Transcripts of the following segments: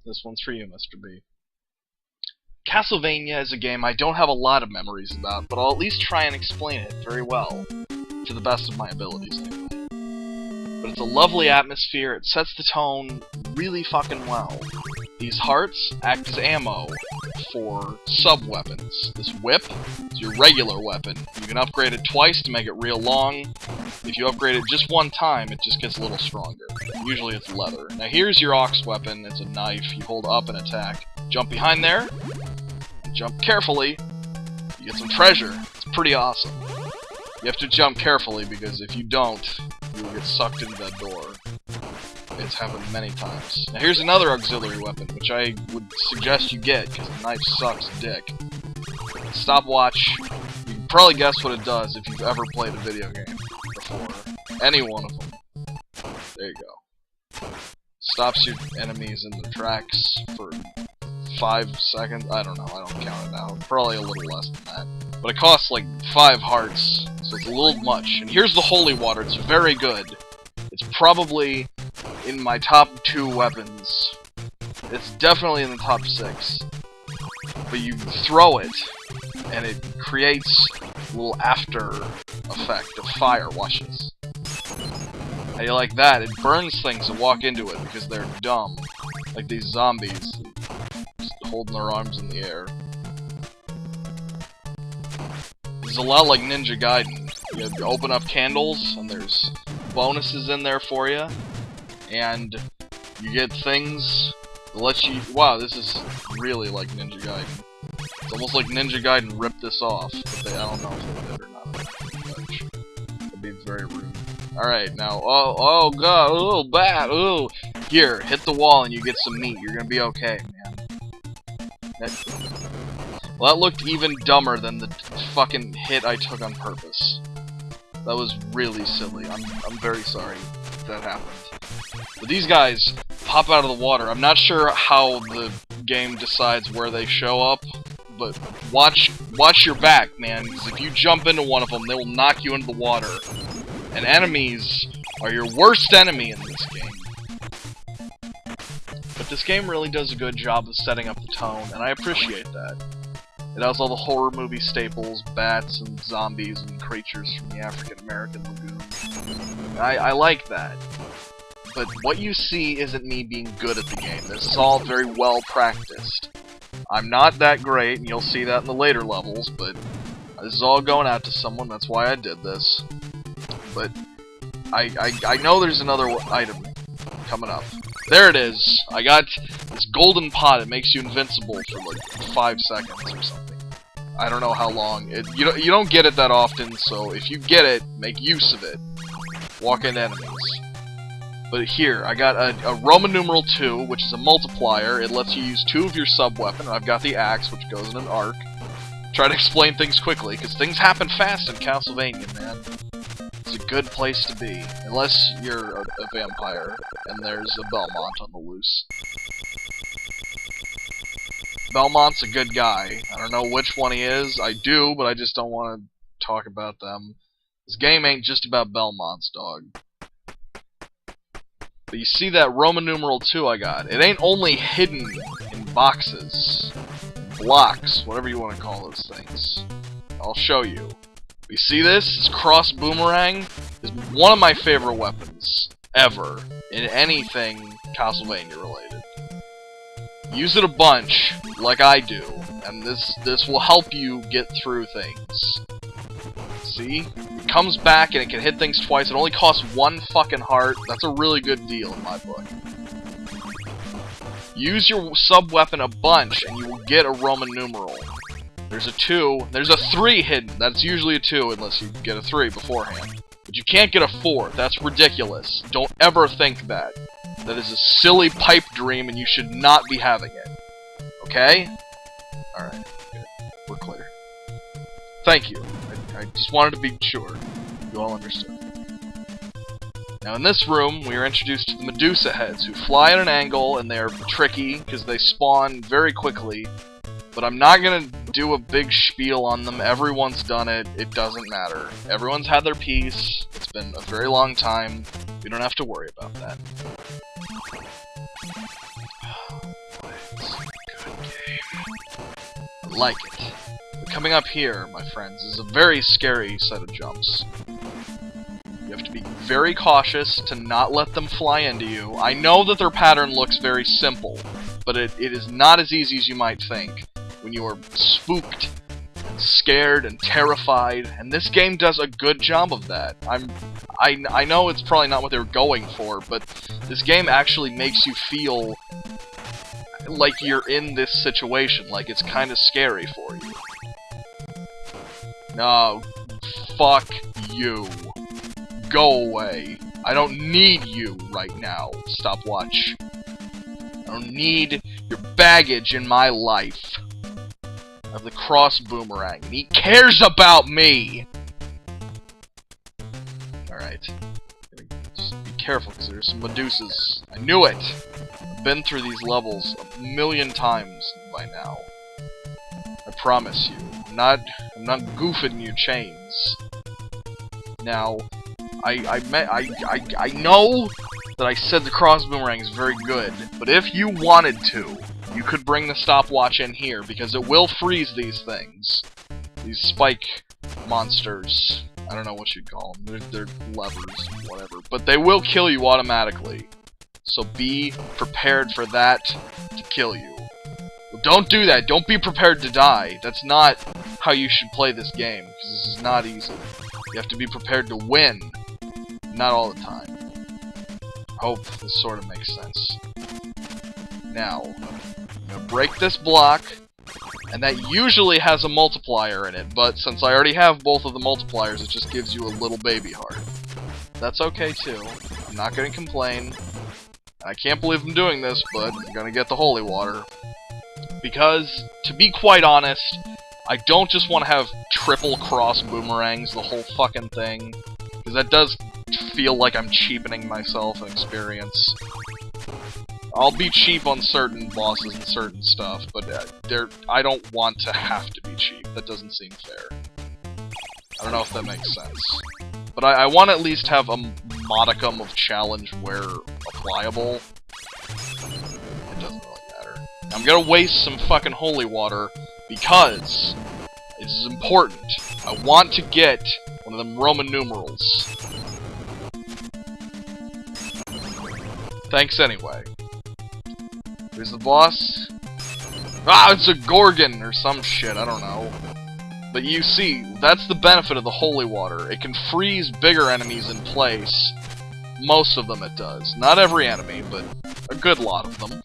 This one's for you, Mr. B. Castlevania is a game I don't have a lot of memories about, but I'll at least try and explain it very well, to the best of my abilities anyway. But it's a lovely atmosphere, it sets the tone really fucking well. These hearts act as ammo for sub-weapons. This whip is your regular weapon. You can upgrade it twice to make it real long. If you upgrade it just one time, it just gets a little stronger. Usually it's leather. Now here's your ox weapon, it's a knife. You hold up and attack. Jump behind there, and jump carefully. You get some treasure. It's pretty awesome. You have to jump carefully, because if you don't, you will get sucked into that door. It's happened many times. Now here's another auxiliary weapon, which I would suggest you get, because the knife sucks dick. Stopwatch. You can probably guess what it does if you've ever played a video game before. Any one of them. There you go. Stops your enemies in their tracks for 5 seconds. I don't know, I don't count it out. Probably a little less than that. But it costs like 5 hearts, so it's a little much. And here's the holy water, it's very good. It's probably in my top 2 weapons. It's definitely in the top 6. But you throw it, and it creates a little after effect of fire. Watch this. How you like that? It burns things that walk into it because they're dumb. Like these zombies, just holding their arms in the air. It's a lot like Ninja Gaiden. You open up candles, and there's bonuses in there for you, and you get things that let you... Wow, this is really like Ninja Gaiden. It's almost like Ninja Gaiden ripped this off, but I don't know if they did or not. That'd be very rude. Alright, now, oh god, oh, bad, oh! Here, hit the wall and you get some meat, you're gonna be okay, man. Well, that looked even dumber than the fucking hit I took on purpose. That was really silly. I'm very sorry that happened. But these guys pop out of the water. I'm not sure how the game decides where they show up, but watch your back, man, because if you jump into one of them, they will knock you into the water. And enemies are your worst enemy in this game. But this game really does a good job of setting up the tone, and I appreciate that. It has all the horror movie staples, bats and zombies and creatures from the African-American lagoon. I like that. But what you see isn't me being good at the game. This is all very well practiced. I'm not that great, and you'll see that in the later levels, but this is all going out to someone, that's why I did this. But I know there's another item coming up. There it is! I got this golden pot, it makes you invincible for like 5 seconds or something. I don't know how long. You don't get it that often, so if you get it, make use of it. Walk into enemies. But here, I got a Roman numeral 2, which is a multiplier. It lets you use 2 of your sub-weapon. I've got the axe, which goes in an arc. Try to explain things quickly, because things happen fast in Castlevania, man. It's a good place to be. Unless you're a vampire, and there's a Belmont on the loose. Belmont's a good guy. I don't know which one he is. I do, but I just don't want to talk about them. This game ain't just about Belmonts, dog. But you see that Roman numeral 2 I got? It ain't only hidden in boxes, blocks, whatever you want to call those things. I'll show you. You see this? This cross boomerang is one of my favorite weapons ever in anything Castlevania related. Use it a bunch, like I do, and this will help you get through things. See? It comes back and it can hit things twice. It only costs 1 fucking heart. That's a really good deal in my book. Use your sub-weapon a bunch and you will get a Roman numeral. There's a 2. There's a 3 hidden. That's usually a 2 unless you get a 3 beforehand. But you can't get a 4. That's ridiculous. Don't ever think that. That is a silly pipe dream and you should not be having it. Okay? Alright. Good. We're clear. Thank you. I just wanted to be sure you all understood. Now in this room, we are introduced to the Medusa heads, who fly at an angle, and they're tricky, because they spawn very quickly. But I'm not gonna do a big spiel on them. Everyone's done it. It doesn't matter. Everyone's had their piece. It's been a very long time. We don't have to worry about that. like it. But coming up here, my friends, is a very scary set of jumps. You have to be very cautious to not let them fly into you. I know that their pattern looks very simple, but it is not as easy as you might think when you are spooked, and scared, and terrified, and this game does a good job of that. I know it's probably not what they were going for, but this game actually makes you feel like you're in this situation, like it's kind of scary for you. No, fuck you. Go away. I don't need you right now, stopwatch. I don't need your baggage in my life. I have the cross boomerang, and he cares about me! Alright. Just be careful, because there's some Medusas. I knew it! I've been through these levels a million times by now. I promise you. I'm not goofing your chains. Now, I know that I said the cross boomerang is very good, but if you wanted to, you could bring the stopwatch in here, because it will freeze these things. These spike monsters. I don't know what you'd call them. They're levers, whatever. But they will kill you automatically. So be prepared for that to kill you. Well, don't do that. Don't be prepared to die. That's not how you should play this game, because this is not easy. You have to be prepared to win. Not all the time. Hope this sort of makes sense. Now, I'm gonna break this block, and that usually has a multiplier in it, but since I already have both of the multipliers, it just gives you a little baby heart. That's okay too. I'm not gonna complain. I can't believe I'm doing this, but I'm gonna get the holy water. Because, to be quite honest, I don't just want to have triple cross boomerangs, the whole fucking thing, because that does feel like I'm cheapening myself and experience. I'll be cheap on certain bosses and certain stuff, but I don't want to have to be cheap. That doesn't seem fair. I don't know if that makes sense. But I want to at least have a modicum of challenge where applicable. It doesn't really matter. I'm gonna waste some fucking holy water because this is important. I want to get one of them Roman numerals. Thanks anyway. Here's the boss. Ah, it's a Gorgon or some shit, I don't know. But you see, that's the benefit of the holy water. It can freeze bigger enemies in place. Most of them it does. Not every enemy, but a good lot of them.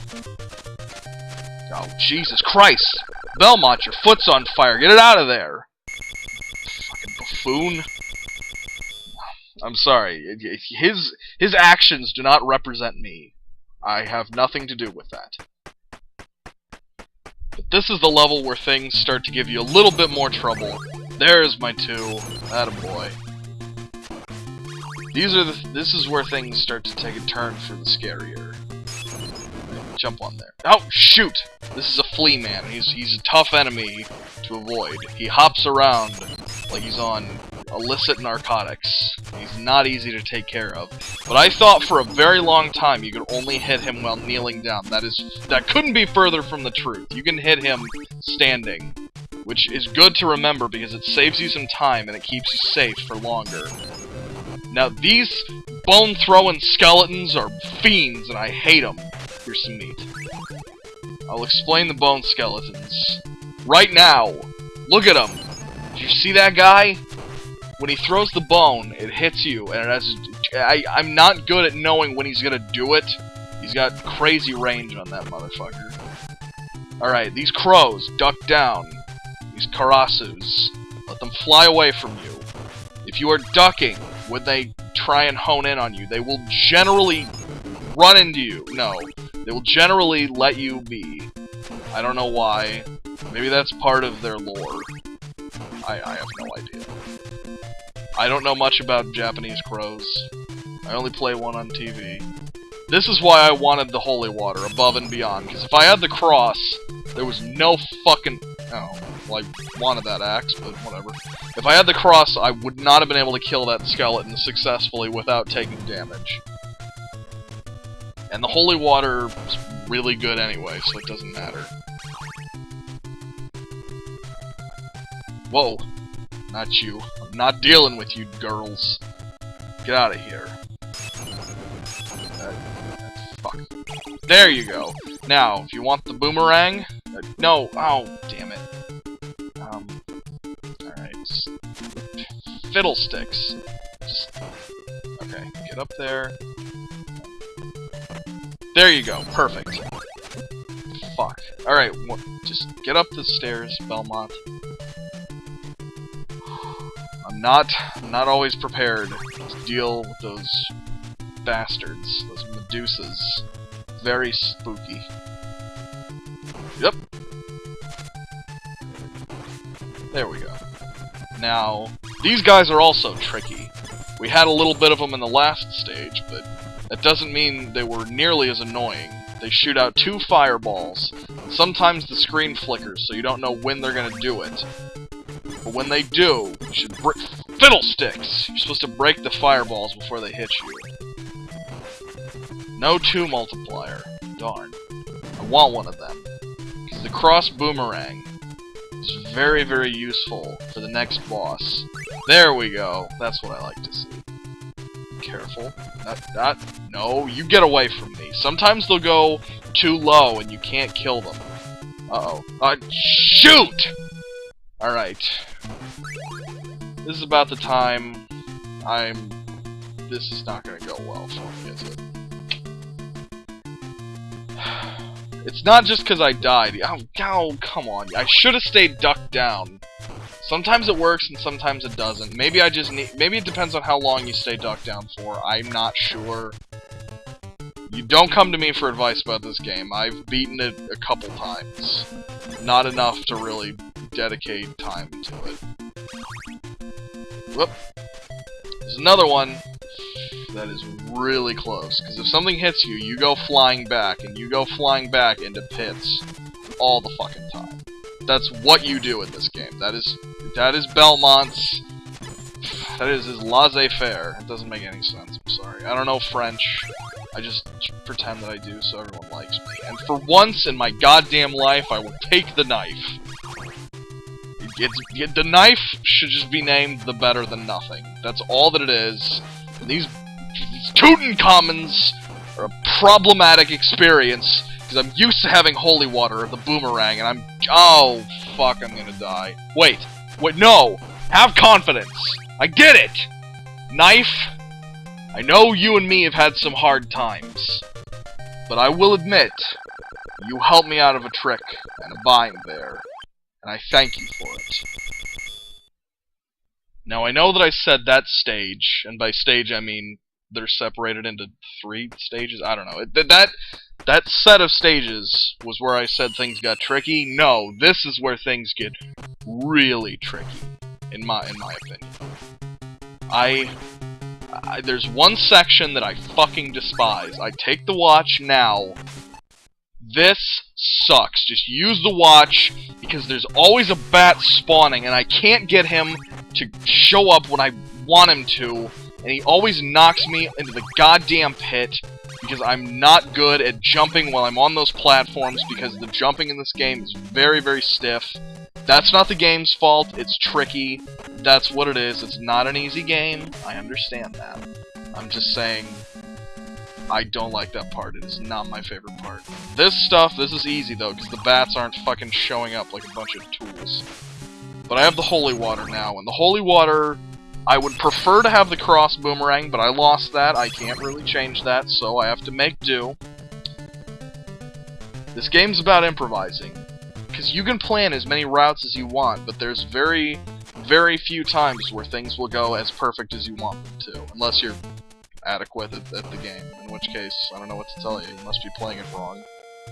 Oh, Jesus Christ! Belmont, your foot's on fire! Get it out of there! Fucking buffoon. I'm sorry. His actions do not represent me. I have nothing to do with that. But this is the level where things start to give you a little bit more trouble. There's my 2. Attaboy. This is where things start to take a turn for the scarier. Jump on there. Oh, shoot! This is a flea man. He's a tough enemy to avoid. He hops around like he's on illicit narcotics. He's not easy to take care of. But I thought for a very long time you could only hit him while kneeling down. That couldn't be further from the truth. You can hit him standing, which is good to remember because it saves you some time and it keeps you safe for longer. Now these bone-throwing skeletons are fiends and I hate them. Here's some meat. I'll explain the bone skeletons. Right now! Look at him! Did you see that guy? When he throws the bone, it hits you, and it has... I'm not good at knowing when he's gonna do it. He's got crazy range on that motherfucker. Alright, these crows, duck down. These karasus. Let them fly away from you. If you are ducking, when they try and hone in on you, they will generally run into you. No. They will generally let you be. I don't know why. Maybe that's part of their lore. I have no idea. I don't know much about Japanese crows. I only play one on TV. This is why I wanted the holy water above and beyond, because if I had the cross, there was no fucking... Oh, well, I wanted that axe, but whatever. If I had the cross, I would not have been able to kill that skeleton successfully without taking damage. And the holy water is really good anyway, so it doesn't matter. Whoa. Not you. I'm not dealing with you, girls. Get out of here. Fuck. There you go. Now, if you want the boomerang... no! Oh, damn it. Alright. Fiddlesticks. Just... okay, get up there. There you go. Perfect. Fuck. Alright, just get up the stairs, Belmont. I'm not always prepared to deal with those bastards, those Medusas. Very spooky. Yep. There we go. Now, these guys are also tricky. We had a little bit of them in the last stage, but that doesn't mean they were nearly as annoying. They shoot out 2 fireballs. Sometimes the screen flickers, so you don't know when they're gonna do it. But when they do, you should fiddlesticks! You're supposed to break the fireballs before they hit you. No 2 multiplier. Darn. I want one of them. Because the cross boomerang is very, very useful for the next boss. There we go. That's what I like to see. Careful. No, you get away from me. Sometimes they'll go too low and you can't kill them. Uh-oh. Shoot! Alright. This is about the time this is not gonna go well for me, is it? It's not just because I died. Oh, come on. I should have stayed ducked down. Sometimes it works and sometimes it doesn't. Maybe maybe it depends on how long you stay ducked down for. I'm not sure. You don't come to me for advice about this game. I've beaten it a couple times. Not enough to really dedicate time to it. Whoop. There's another one that is really close, because if something hits you, you go flying back, and you go flying back into pits all the fucking time. That's what you do in this game. That is Belmont's... that is his laissez-faire. It doesn't make any sense, I'm sorry. I don't know French. I just pretend that I do so everyone likes me. And for once in my goddamn life, I will take the knife. The knife should just be named the better than nothing. That's all that it is. And these Tutankhamons are a problematic experience, because I'm used to having holy water or the boomerang, and I'm... oh, fuck, I'm gonna die. Wait, no! Have confidence! I get it! Knife, I know you and me have had some hard times, but I will admit, you helped me out of a trick and a bind there, and I thank you for it. Now, I know that I said that stage, and by stage I mean they're separated into 3 stages? I don't know. That set of stages was where I said things got tricky. No, this is where things get really tricky, in my opinion. There's one section that I fucking despise. I take the watch now. This sucks. Just use the watch, because there's always a bat spawning, and I can't get him to show up when I want him to, and he always knocks me into the goddamn pit, because I'm not good at jumping while I'm on those platforms, because the jumping in this game is very, very stiff. That's not the game's fault, it's tricky. That's what it is. It's not an easy game. I understand that. I'm just saying, I don't like that part. It is not my favorite part. This is easy though, because the bats aren't fucking showing up like a bunch of tools. But I have the holy water now, and the holy water, I would prefer to have the cross boomerang, but I lost that. I can't really change that, so I have to make do. This game's about improvising, because you can plan as many routes as you want, but there's very, very few times where things will go as perfect as you want them to, unless you're adequate at the game, in which case, I don't know what to tell you. You must be playing it wrong.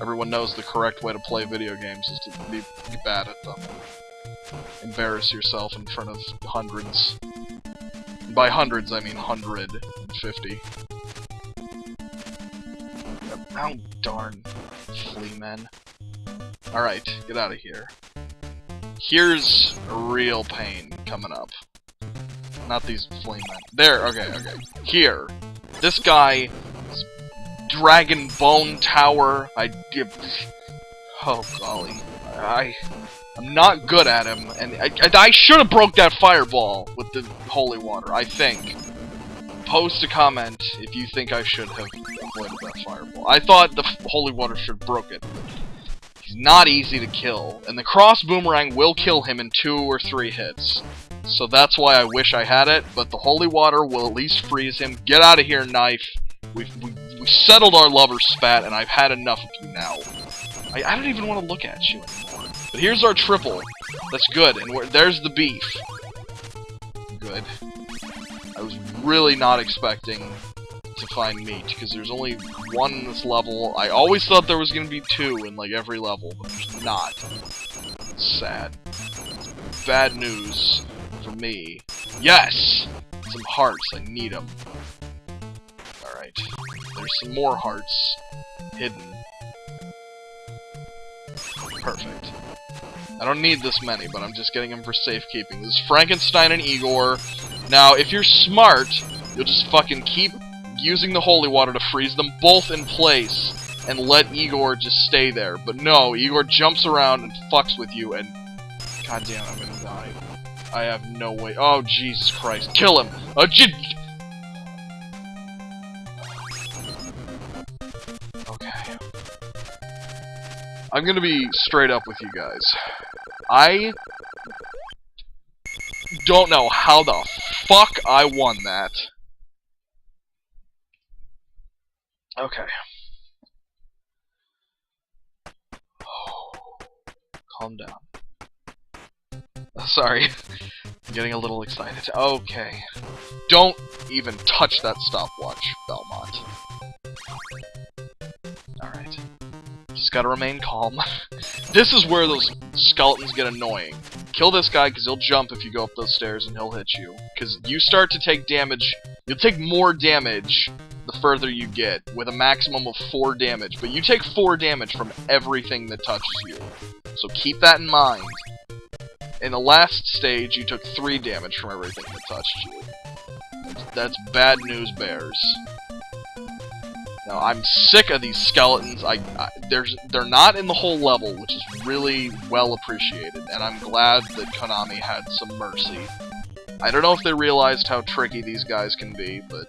Everyone knows the correct way to play video games is to be bad at them. Embarrass yourself in front of hundreds. And by hundreds, I mean 150. Oh, darn. Flea men. Alright, get out of here. Here's a real pain coming up. Not these flea men. There, okay. Here. This guy, this Dragon Bone Tower, oh golly. I'm not good at him, and I should have broke that fireball with the holy water, I think. Post a comment if you think I should have avoided that fireball. I thought the holy water should have broke it. He's not easy to kill, and the cross boomerang will kill him in 2 or 3 hits. So that's why I wish I had it, but the holy water will at least freeze him. Get out of here, knife. We settled our lover's spat, and I've had enough of you now. I don't even want to look at you anymore. But here's our triple. That's good, and there's the beef. Good. I was really not expecting to find meat, because there's only 1 in this level. I always thought there was going to be 2 in, like, every level, but there's not. It's sad. Bad news for me. Yes! Some hearts. I need them. Alright. There's some more hearts hidden. Perfect. I don't need this many, but I'm just getting them for safekeeping. This is Frankenstein and Igor. Now, if you're smart, you'll just fucking keep using the holy water to freeze them both in place and let Igor just stay there. But no, Igor jumps around and fucks with you, and goddamn, I'm gonna die. I have no way. Oh, Jesus Christ. Kill him! Okay. I'm gonna be straight up with you guys. I don't know how the fuck I won that. Okay. Calm down. Sorry. I'm getting a little excited. Okay. Don't even touch that stopwatch, Belmont. Alright. Just gotta remain calm. This is where those skeletons get annoying. Kill this guy, because he'll jump if you go up those stairs and he'll hit you. Because you start to take damage. You'll take more damage the further you get, with a maximum of 4 damage. But you take 4 damage from everything that touches you. So keep that in mind. In the last stage, you took 3 damage from everything that touched you. That's bad news, bears. Now, I'm sick of these skeletons. They're not in the whole level, which is really well appreciated, and I'm glad that Konami had some mercy. I don't know if they realized how tricky these guys can be, but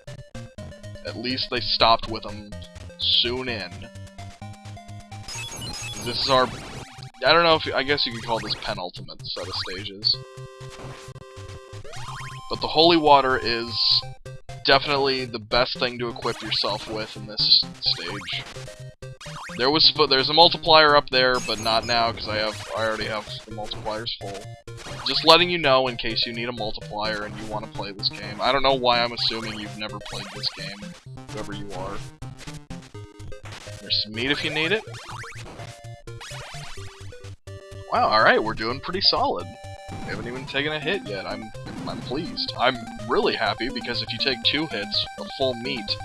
at least they stopped with them soon in. This is our... I don't know if... I guess you could call this penultimate set of stages. But the holy water is definitely the best thing to equip yourself with in this stage. There's a multiplier up there, but not now, because I already have the multipliers full. Just letting you know in case you need a multiplier and you want to play this game. I don't know why I'm assuming you've never played this game, whoever you are. There's some meat if you need it. Wow, alright, we're doing pretty solid. We haven't even taken a hit yet. I'm pleased. I'm really happy, because if you take 2 hits, a full meat...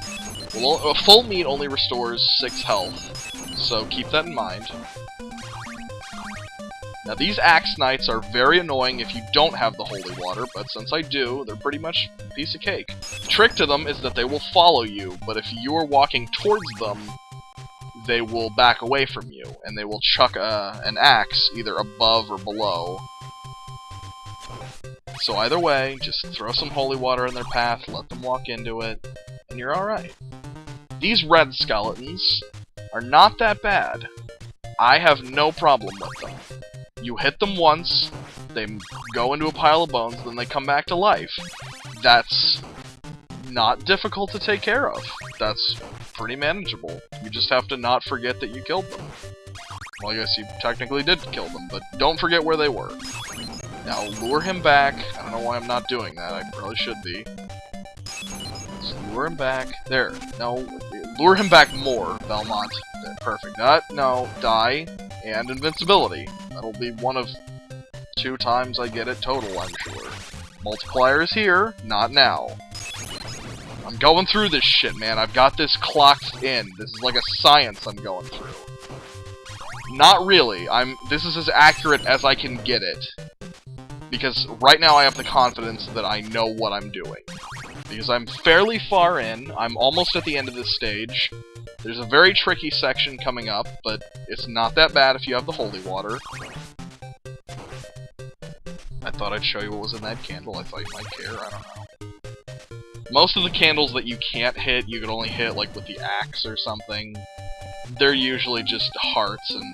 Well, a full meat only restores 6 health, so keep that in mind. Now, these Axe Knights are very annoying if you don't have the holy water, but since I do, they're pretty much a piece of cake. The trick to them is that they will follow you, but if you are walking towards them, they will back away from you, and they will chuck an axe either above or below. So either way, just throw some holy water in their path, let them walk into it, and you're alright. These red skeletons are not that bad. I have no problem with them. You hit them once, they go into a pile of bones, then they come back to life. That's not difficult to take care of. That's pretty manageable. You just have to not forget that you killed them. Well, I guess you technically did kill them, but don't forget where they were. Now, lure him back. I don't know why I'm not doing that. I probably should be. Just lure him back. There. No. Lure him back more, Belmont. There, perfect. No. Die. And invincibility. That'll be one of 2 times I get it total, I'm sure. Multiplier is here. Not now. I'm going through this shit, man. I've got this clocked in. This is like a science I'm going through. Not really. This is as accurate as I can get it. Because right now I have the confidence that I know what I'm doing. Because I'm fairly far in. I'm almost at the end of this stage. There's a very tricky section coming up, but it's not that bad if you have the holy water. I thought I'd show you what was in that candle. I thought you might care. I don't know. Most of the candles that you can't hit, you can only hit like with the axe or something. They're usually just hearts and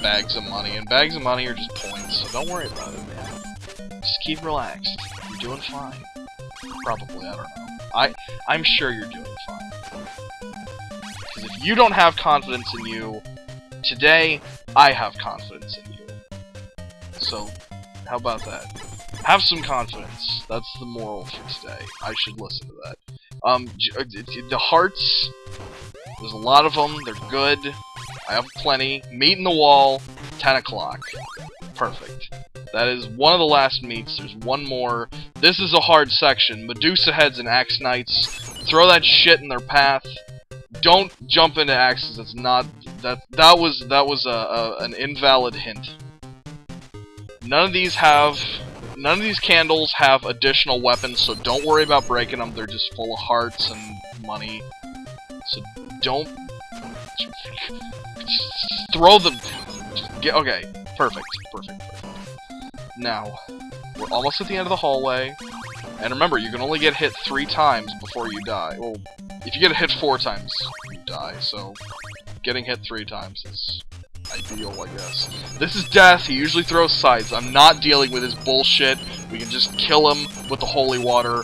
bags of money, and bags of money are just points, so don't worry about it, man. Just keep relaxed. You're doing fine. Probably, I don't know. I'm sure you're doing fine. Because if you don't have confidence in you, today, I have confidence in you. So, how about that? Have some confidence. That's the moral for today. I should listen to that. The hearts, there's a lot of them. They're good. I have plenty. Meat in the wall, 10 o'clock. Perfect. That is one of the last meats. There's one more. This is a hard section. Medusa heads and axe knights. Throw that shit in their path. Don't jump into axes. It's not that was an invalid hint. None of these candles have additional weapons, so don't worry about breaking them. They're just full of hearts and money. So don't throw them. Okay, perfect. Now, we're almost at the end of the hallway, and remember, you can only get hit 3 times before you die. Well, if you get hit 4 times, you die, so getting hit 3 times is ideal, I guess. This is Death. He usually throws scythes. I'm not dealing with his bullshit. We can just kill him with the holy water.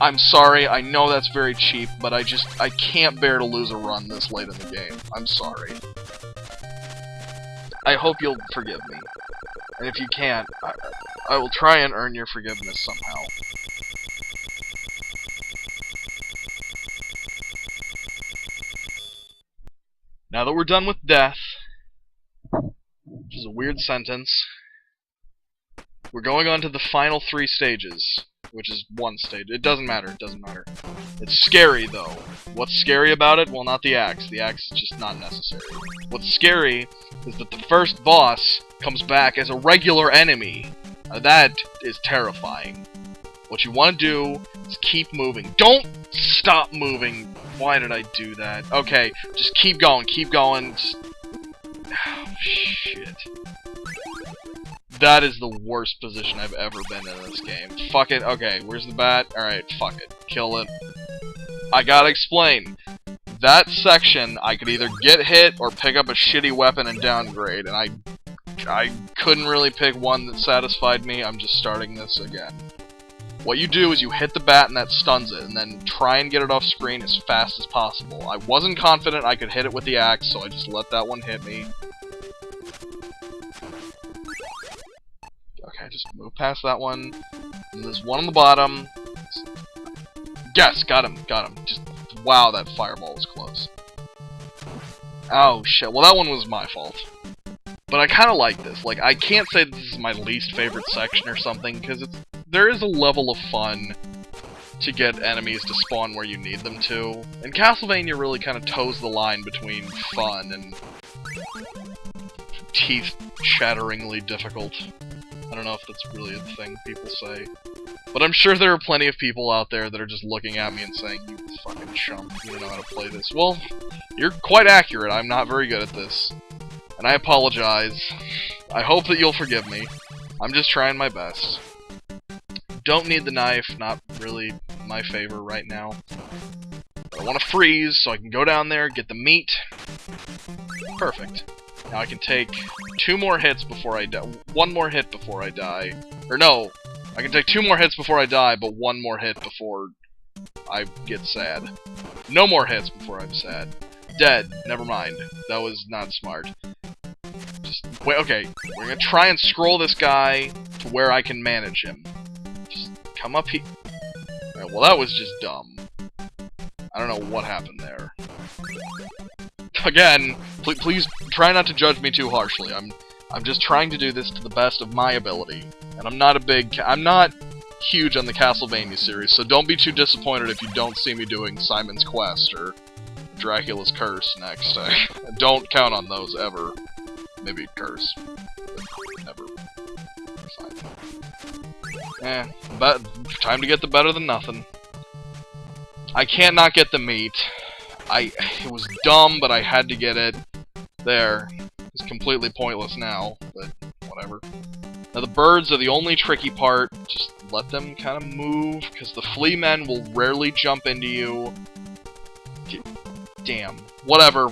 I'm sorry, I know that's very cheap, but I can't bear to lose a run this late in the game. I'm sorry. I hope you'll forgive me. And if you can't, I will try and earn your forgiveness somehow. Now that we're done with death, which is a weird sentence, we're going on to the final 3 stages, which is 1 stage. It doesn't matter, It's scary, though. What's scary about it? Well, not the axe. The axe is just not necessary. What's scary is that the first boss comes back as a regular enemy. Now, that is terrifying. What you want to do is keep moving. Don't stop moving. Why did I do that? Okay, just keep going. Just... Oh, shit. That is the worst position I've ever been in this game. Fuck it. Okay, where's the bat? Alright, fuck it. Kill it. I gotta explain. That section, I could either get hit or pick up a shitty weapon and downgrade, and I couldn't really pick one that satisfied me. I'm just starting this again. What you do is you hit the bat and that stuns it, and then try and get it off screen as fast as possible. I wasn't confident I could hit it with the axe, so I just let that one hit me. Okay, just move past that one. And there's one on the bottom. Yes, got him. Just, wow, that fireball was close. Oh, shit. Well, that one was my fault. But I kind of like this. Like, I can't say this is my least favorite section or something, because there is a level of fun to get enemies to spawn where you need them to. And Castlevania really kind of toes the line between fun and teeth-shatteringly difficult. I don't know if that's really a thing people say. But I'm sure there are plenty of people out there that are just looking at me and saying, "You fucking chump, you don't know how to play this." Well, you're quite accurate. I'm not very good at this. And I apologize. I hope that you'll forgive me. I'm just trying my best. Don't need the knife, not really my favor right now. But I want to freeze so I can go down there, get the meat. Perfect. Now I can take 2 more hits before I die. 1 more hit before I die. Or no, I can take 2 more hits before I die, but 1 more hit before I get sad. No more hits before I'm sad. Dead. Never mind. That was not smart. Just wait. Okay, we're gonna try and scroll this guy to where I can manage him. Just come up here. Right, well, that was just dumb. I don't know what happened there. Again, please try not to judge me too harshly. I'm just trying to do this to the best of my ability, and I'm not huge on the Castlevania series, so don't be too disappointed if you don't see me doing Simon's Quest or Dracula's Curse next. Don't count on those ever. Maybe Curse, but never. Fine. But time to get the better than nothing. I can't not get the meat. It was dumb, but I had to get it. There. It's completely pointless now, but whatever. Now the birds are the only tricky part. Just let them kind of move, because the flea men will rarely jump into you. Damn. Whatever.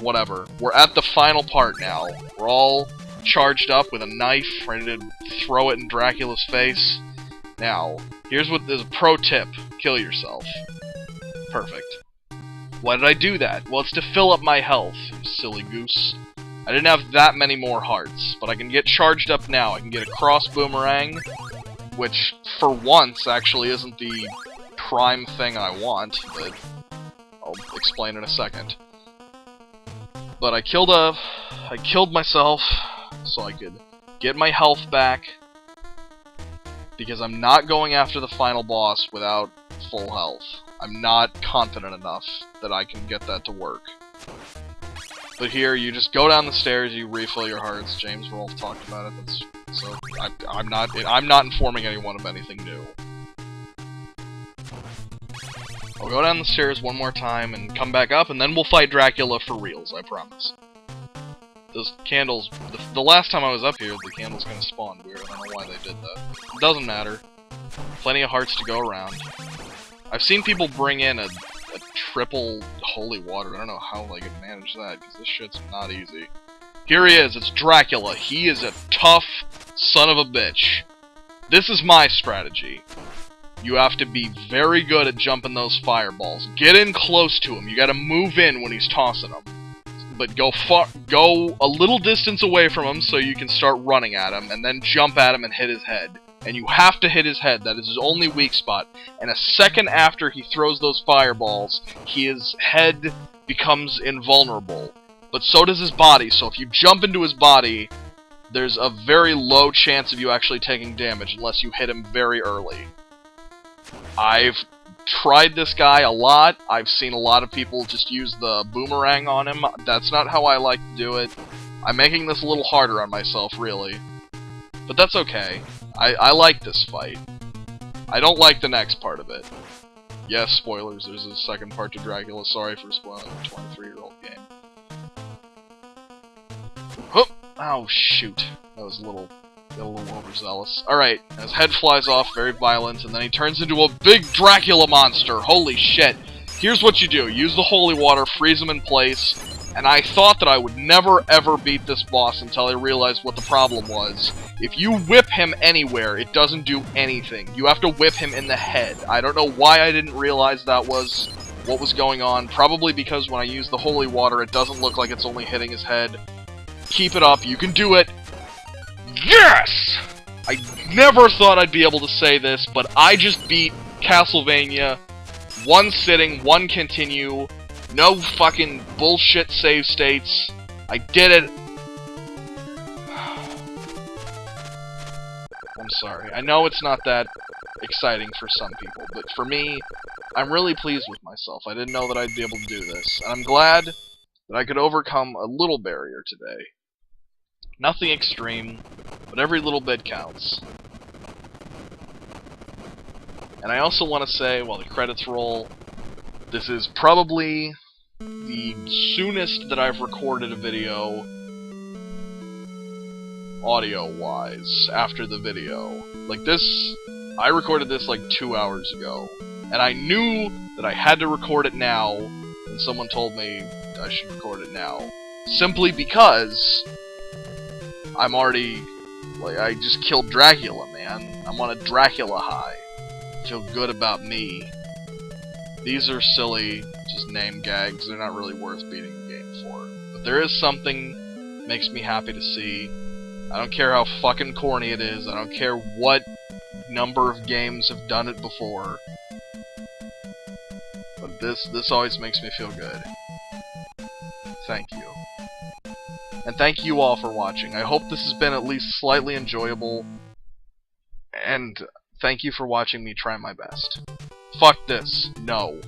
We're at the final part now. We're all charged up with a knife, ready to throw it in Dracula's face. Now, there's a pro tip. Kill yourself. Perfect. Why did I do that? Well, it's to fill up my health, you silly goose. I didn't have that many more hearts, but I can get charged up now. I can get a cross boomerang, which, for once, actually isn't the prime thing I want, but I'll explain in a second. But I killed myself so I could get my health back, because I'm not going after the final boss without full health. I'm not confident enough that I can get that to work. But here, you just go down the stairs, you refill your hearts. James Rolfe talked about it. So I'm not informing anyone of anything new. I'll go down the stairs one more time and come back up, and then we'll fight Dracula for reals, I promise. Those candles, the last time I was up here, the candles kind of spawned weird. I don't know why they did that. It doesn't matter. Plenty of hearts to go around. I've seen people bring in a triple holy water. I don't know how they could manage that, because this shit's not easy. Here he is, it's Dracula. He is a tough son of a bitch. This is my strategy. You have to be very good at jumping those fireballs. Get in close to him. You gotta move in when he's tossing them. But go a little distance away from him so you can start running at him, and then jump at him and hit his head. And you have to hit his head. That is his only weak spot. And a second after he throws those fireballs, his head becomes invulnerable. But so does his body, so if you jump into his body, there's a very low chance of you actually taking damage unless you hit him very early. I've tried this guy a lot. I've seen a lot of people just use the boomerang on him. That's not how I like to do it. I'm making this a little harder on myself, really. But that's okay. I like this fight. I don't like the next part of it. Yes, spoilers, there's a second part to Dracula. Sorry for spoiling a 23-year-old game. Oh, shoot. That was got a little overzealous. Alright, his head flies off, very violent, and then he turns into a big Dracula monster. Holy shit. Here's what you do. Use the holy water, freeze him in place, and I thought that I would never ever beat this boss until I realized what the problem was. If you whip him anywhere, it doesn't do anything. You have to whip him in the head. I don't know why I didn't realize that was what was going on. Probably because when I use the holy water, it doesn't look like it's only hitting his head. Keep it up. You can do it. Yes! I never thought I'd be able to say this, but I just beat Castlevania. One sitting, one continue. No fucking bullshit save states. I did it. I'm sorry. I know it's not that exciting for some people, but for me, I'm really pleased with myself. I didn't know that I'd be able to do this, and I'm glad that I could overcome a little barrier today. Nothing extreme, but every little bit counts. And I also want to say, while the credits roll, this is probably the soonest that I've recorded a video audio-wise after the video. Like this, I recorded this like 2 hours ago, and I knew that I had to record it now, and someone told me I should record it now. Simply because I'm already, like, I just killed Dracula, man. I'm on a Dracula high. I feel good about me. These are silly, just name gags. They're not really worth beating the game for. But there is something that makes me happy to see. I don't care how fucking corny it is. I don't care what number of games have done it before. But this always makes me feel good. Thank you. And thank you all for watching. I hope this has been at least slightly enjoyable. And thank you for watching me try my best. Fuck this. No.